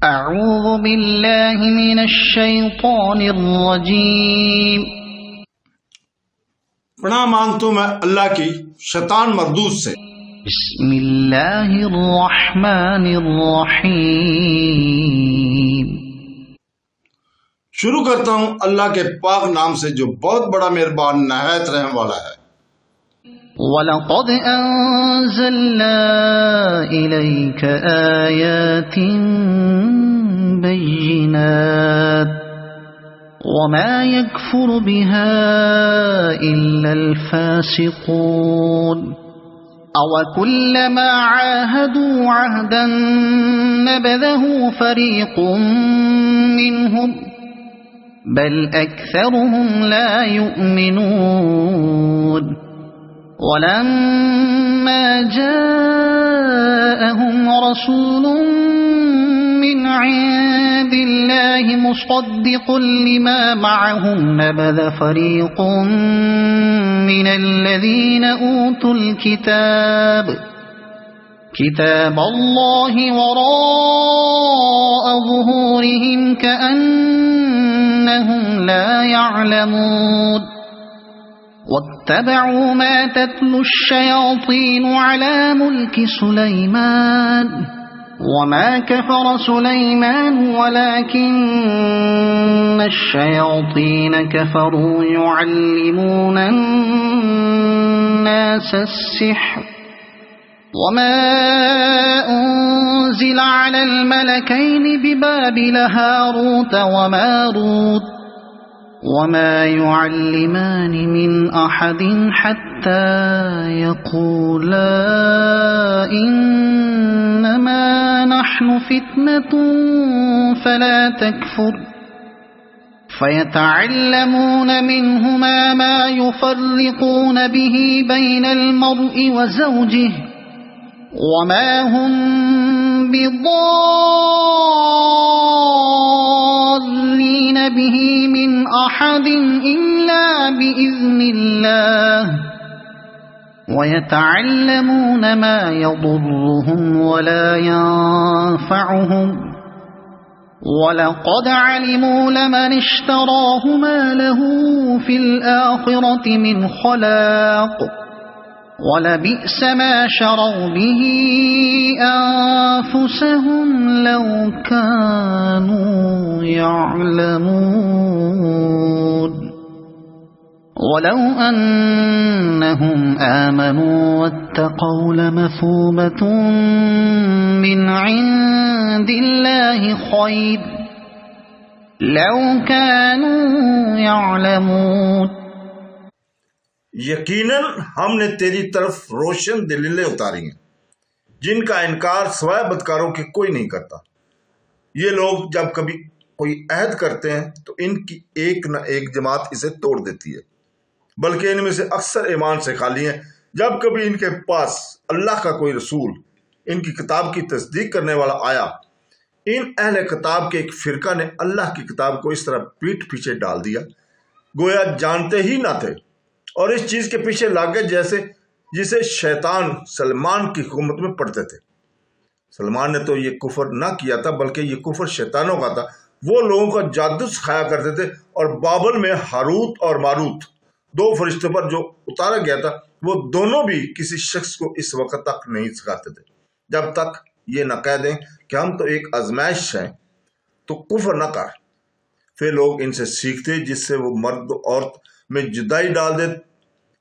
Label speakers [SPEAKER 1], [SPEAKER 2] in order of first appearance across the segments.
[SPEAKER 1] اعوذ باللہ من الشیطان الرجیم۔
[SPEAKER 2] پناہ مانگتا ہوں میں اللہ کی شیطان مردود سے۔
[SPEAKER 1] بسم اللہ الرحمن الرحیم۔
[SPEAKER 2] شروع کرتا ہوں اللہ کے پاک نام سے جو بہت بڑا مہربان نہایت رحم والا ہے۔
[SPEAKER 1] وَلَقَدْ أَنزَلْنَا إِلَيْكَ آيَاتٍ بَيِّنَاتٍ وَمَا يَكْفُرُ بِهَا إِلَّا الْفَاسِقُونَ أَوَكُلَّمَا عَاهَدُوا عَهْدًا نَبَذَهُ فَرِيقٌ مِّنْهُمْ بَلْ أَكْثَرُهُمْ لَا يُؤْمِنُونَ وَلَمَّا جَاءَهُمْ رَسُولٌ مِّنْ عِندِ اللَّهِ مُصَدِّقٌ لِمَا مَعَهُمْ نَبَذَ فَرِيقٌ مِّنَ الَّذِينَ أُوتُوا الْكِتَابَ كِتَابَ اللَّهِ وَرَاءَ ظُهُورِهِمْ كَأَنَّهُمْ لَا يَعْلَمُونَ وَاتَّبَعُوا مَا تَتْلُو الشَّيَاطِينُ عَلَى مُلْكِ سُلَيْمَانَ وَمَا كَفَرَ سُلَيْمَانُ وَلَكِنَّ الشَّيَاطِينَ كَفَرُوا يُعَلِّمُونَ النَّاسَ السِّحْرَ وَمَا أُنزِلَ عَلَى الْمَلَكَيْنِ بِبَابِلَ هَارُوتَ وَمَارُوتَ وَمَا يُعَلِّمَانِ مِنْ أَحَدٍ حَتَّى يَقُولَا إِنَّمَا نَحْنُ فِتْنَةٌ فَلَا تَكْفُرْ فَيَتَعَلَّمُونَ مِنْهُمَا مَا يُفَرِّقُونَ بِهِ بَيْنَ الْمَرْءِ وَزَوْجِهِ وَمَا هُمْ بِضَارِّينَ بِهِ مِنْ أَحَدٍ إِلَّا بِإِذْنِ اللَّهِ وَيَتَعَلَّمُونَ مَا يَضُرُّهُمْ وَلَا يَنفَعُهُمْ وَلَقَدْ عَلِمُوا لَمَنِ اشْتَرَاهُ مَا لَهُ فِي الْآخِرَةِ مِنْ خَلَاقٍ وَلَبِئْسَ مَا شَرَوْا بِهِ أَنفُسَهُمْ لَوْ كَانُوا يَعْلَمُونَ وَلَوْ أَنَّهُمْ آمَنُوا وَاتَّقَوْا لَمَثُوبَةٌ مِّنْ عِندِ اللَّهِ خَيْرٌ لَوْ كَانُوا يَعْلَمُونَ۔
[SPEAKER 2] یقیناً ہم نے تیری طرف روشن دلیلیں اتاری ہیں جن کا انکار سوائے بدکاروں کے کوئی نہیں کرتا۔ یہ لوگ جب کبھی کوئی عہد کرتے ہیں تو ان کی ایک نہ ایک جماعت اسے توڑ دیتی ہے، بلکہ ان میں سے اکثر ایمان سے خالی ہیں۔ جب کبھی ان کے پاس اللہ کا کوئی رسول ان کی کتاب کی تصدیق کرنے والا آیا، ان اہل کتاب کے ایک فرقہ نے اللہ کی کتاب کو اس طرح پیٹھ پیچھے ڈال دیا گویا جانتے ہی نہ تھے، اور اس چیز کے پیچھے لگ گئے جسے شیطان سلمان کی حکومت میں پڑھتے تھے۔ سلمان نے تو یہ کفر نہ کیا تھا بلکہ یہ کفر شیطانوں کا تھا۔ وہ لوگوں کا جادو سکھایا کرتے تھے، اور بابل میں ہاروت اور ماروت دو فرشتوں پر جو اتارا گیا تھا وہ دونوں بھی کسی شخص کو اس وقت تک نہیں سکھاتے تھے جب تک یہ نہ کہہ دیں کہ ہم تو ایک آزمائش ہیں تو کفر نہ کر۔ پھر لوگ ان سے سیکھتے جس سے وہ مرد و عورت میں جدائی ڈال دے،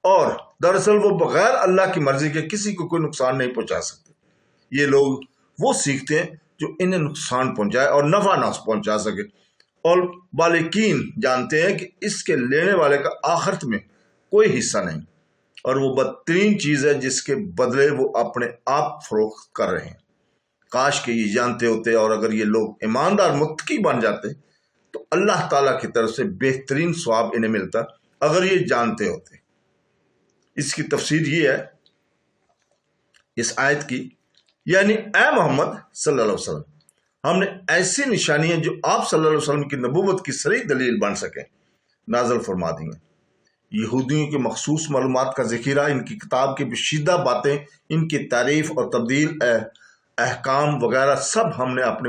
[SPEAKER 2] اور دراصل وہ بغیر اللہ کی مرضی کے کسی کو کوئی نقصان نہیں پہنچا سکتے۔ یہ لوگ وہ سیکھتے ہیں جو انہیں نقصان پہنچائے اور نفع نہ پہنچا سکے، اور بالکین جانتے ہیں کہ اس کے لینے والے کا آخرت میں کوئی حصہ نہیں، اور وہ بدترین چیز ہے جس کے بدلے وہ اپنے آپ فروخت کر رہے ہیں۔ کاش کہ یہ جانتے ہوتے، اور اگر یہ لوگ ایماندار متقی بن جاتے تو اللہ تعالیٰ کی طرف سے بہترین ثواب انہیں ملتا اگر یہ جانتے ہوتے۔ اس کی تفسیر یہ ہے اس آیت کی، یعنی اے محمد صلی اللہ علیہ وسلم، ہم نے ایسی نشانیاں جو آپ صلی اللہ علیہ وسلم کی نبوت کی صریح دلیل بن سکیں نازل فرما دی ہیں۔ یہودیوں کے مخصوص معلومات کا ذخیرہ، ان کی کتاب کی پوشیدہ باتیں، ان کی تعریف اور تبدیل احکام وغیرہ سب ہم نے اپنے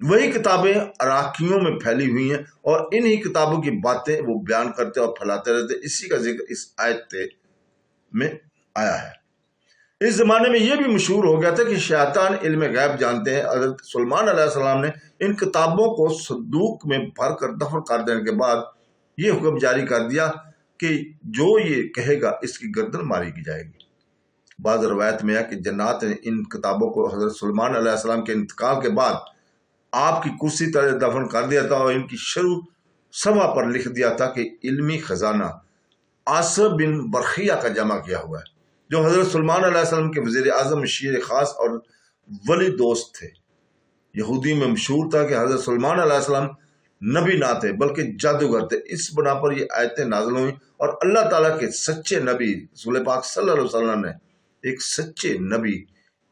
[SPEAKER 2] وہی کتابیں عراقیوں میں پھیلی ہوئی ہیں اور انہی کتابوں کی باتیں وہ بیان کرتے اور پھیلاتے رہتے. اسی کا ذکر اس آیت میں آیا ہے. اس زمانے میں یہ بھی مشہور ہو گیا تھا کہ شیطان علم غیب جانتے ہیں. حضرت سلیمان علیہ السلام نے ان کتابوں کو صندوق میں بھر کر دفن کر دینے کے بعد یہ حکم جاری کر دیا کہ جو یہ کہے گا اس کی گردن ماری کی جائے گی. بعض روایت میں ہے کہ جنات نے ان کتابوں کو حضرت سلیمان علیہ السلام کے انتقال کے بعد آپ کی کرسی طرح دفن کر دیا تھا اور ان کی شروع سما پر لکھ دیا تھا کہ علمی خزانہ آصب بن برخیہ کا جمع کیا ہوا ہے، جو حضرت سلیمان علیہ السلام کے وزیر اعظم، شیر خاص اور ولی دوست تھے. یہودی میں مشہور تھا کہ حضرت سلیمان علیہ السلام نبی نہ تھے بلکہ جادوگر تھے. اس بنا پر یہ آیتیں نازل ہوئیں اور اللہ تعالیٰ کے سچے نبی رسول پاک صلی اللہ علیہ وسلم نے ایک سچے نبی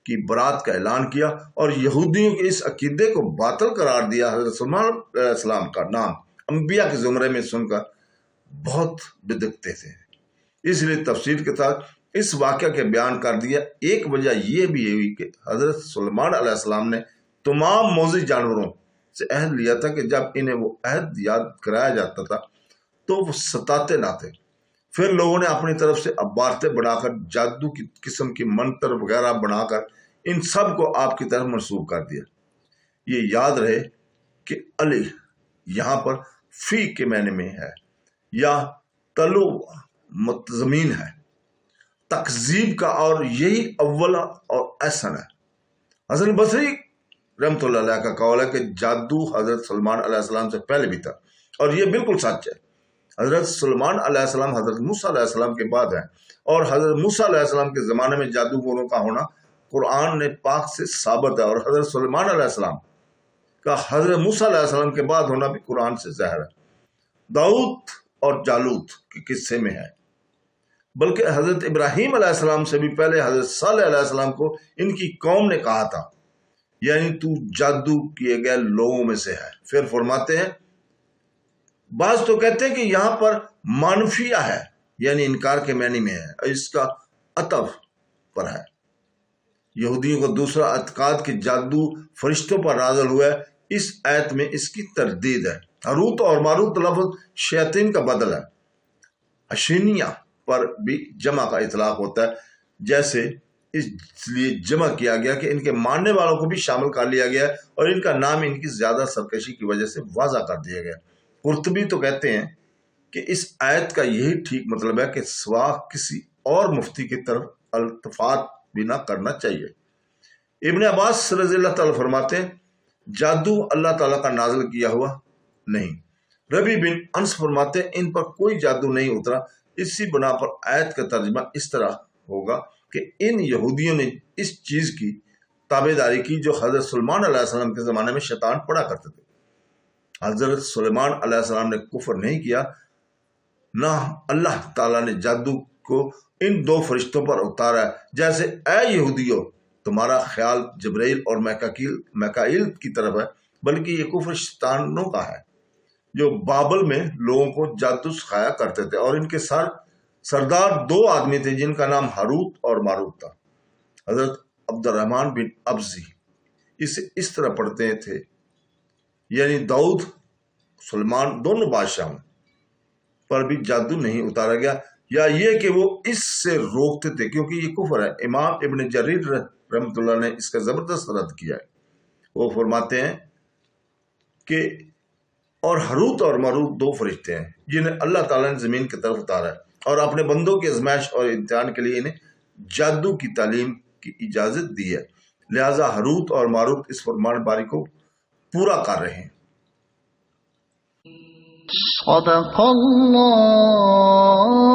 [SPEAKER 2] کی برات کا اعلان کیا اور یہودیوں کے اس عقیدے کو باطل قرار دیا. حضرت سلیمان علیہ السلام کا نام انبیاء کے زمرے میں سن کر بہت بدکتے تھے. اس لیے تفسیر کے ساتھ اس واقعہ کے بیان کر دیا. ایک وجہ یہ بھی ہوئی کہ حضرت سلیمان علیہ السلام نے تمام موذی جانوروں سے عہد لیا تھا کہ جب انہیں وہ عہد یاد کرایا جاتا تھا تو وہ ستاتے نہ تھے. پھر لوگوں نے اپنی طرف سے عبارتیں بنا کر جادو کی قسم کی منتر وغیرہ بنا کر ان سب کو آپ کی طرف منسوب کر دیا. یہ یاد رہے کہ علی یہاں پر فی کے معنی میں ہے یا تلو متضمین ہے تکذیب کا، اور یہی اول اور احسن ہے. حسن بصری رحمۃ اللہ علیہ کا قول ہے کہ جادو حضرت سلیمان علیہ السلام سے پہلے بھی تھا اور یہ بالکل سچ ہے. حضرت سلیمان علیہ السلام حضرت موسیٰ علیہ السلام کے بعد ہیں اور حضرت موسیٰ علیہ السلام کے زمانے میں جادوگروں کا ہونا قرآن نے پاک سے ثابت ہے، اور حضرت سلیمان علیہ السلام کا حضرت موسیٰ علیہ السلام کے بعد ہونا بھی قرآن سے ظاہر ہے. داؤد اور جالوت کے قصے میں ہے، بلکہ حضرت ابراہیم علیہ السلام سے بھی پہلے حضرت صالح علیہ السلام کو ان کی قوم نے کہا تھا یعنی تو جادو کیے گئے لوگوں میں سے ہے. پھر فرماتے ہیں بعض تو کہتے ہیں کہ یہاں پر منفیہ ہے یعنی انکار کے معنی میں ہے، اس کا عطف پر ہے. یہودیوں کو دوسرا اعتقاد کہ جادو فرشتوں پر نازل ہوا ہے، اس آیت میں اس کی تردید ہے. ہاروت اور ماروت لفظ شیاطین کا بدل ہے. اشینیہ پر بھی جمع کا اطلاق ہوتا ہے، جیسے اس لیے جمع کیا گیا کہ ان کے ماننے والوں کو بھی شامل کر لیا گیا اور ان کا نام ان کی زیادہ سرکشی کی وجہ سے واضح کر دیا گیا. قرطبی تو کہتے ہیں کہ اس آیت کا یہی ٹھیک مطلب ہے کہ سوا کسی اور مفتی کی طرف التفات بھی نہ کرنا چاہیے. ابن عباس رضی اللہ تعالیٰ فرماتے ہیں جادو اللہ تعالیٰ کا نازل کیا ہوا نہیں. ربی بن انس فرماتے ہیں ان پر کوئی جادو نہیں اترا. اسی بنا پر آیت کا ترجمہ اس طرح ہوگا کہ ان یہودیوں نے اس چیز کی تابع داری کی جو حضرت سلیمان علیہ السلام کے زمانے میں شیطان پڑھا کرتے تھے. حضرت سلیمان علیہ السلام نے کفر نہیں کیا، نہ اللہ تعالیٰ نے جادو کو ان دو فرشتوں پر اتارا ہے. جیسے اے یہودیوں تمہارا خیال جبرائیل اور میکائیل کی طرف ہے، بلکہ یہ کفر شیطانوں کا ہے جو بابل میں لوگوں کو جادو سکھایا کرتے تھے. اور ان کے سردار دو آدمی تھے جن کا نام ہاروت اور ماروت تھا. حضرت عبد الرحمن بن ابزی اسے اس طرح پڑھتے تھے یعنی داؤد سلیمان دونوں بادشاہوں پر بھی جادو نہیں اتارا گیا، یا یہ کہ وہ اس سے روکتے تھے کیونکہ یہ کفر ہے. امام ابن جریر رحمۃ اللہ نے اس کا زبردست رد کیا ہے. وہ فرماتے ہیں کہ اور ہاروت اور ماروت دو فرشتے ہیں جنہیں اللہ تعالیٰ نے زمین کی طرف اتارا ہے اور اپنے بندوں کی آزمائش اور امتحان کے لیے انہیں جادو کی تعلیم کی اجازت دی ہے. لہذا ہاروت اور ماروت اس فرمان باری کو پورا کر رہے ہیں.
[SPEAKER 1] صدق اللہ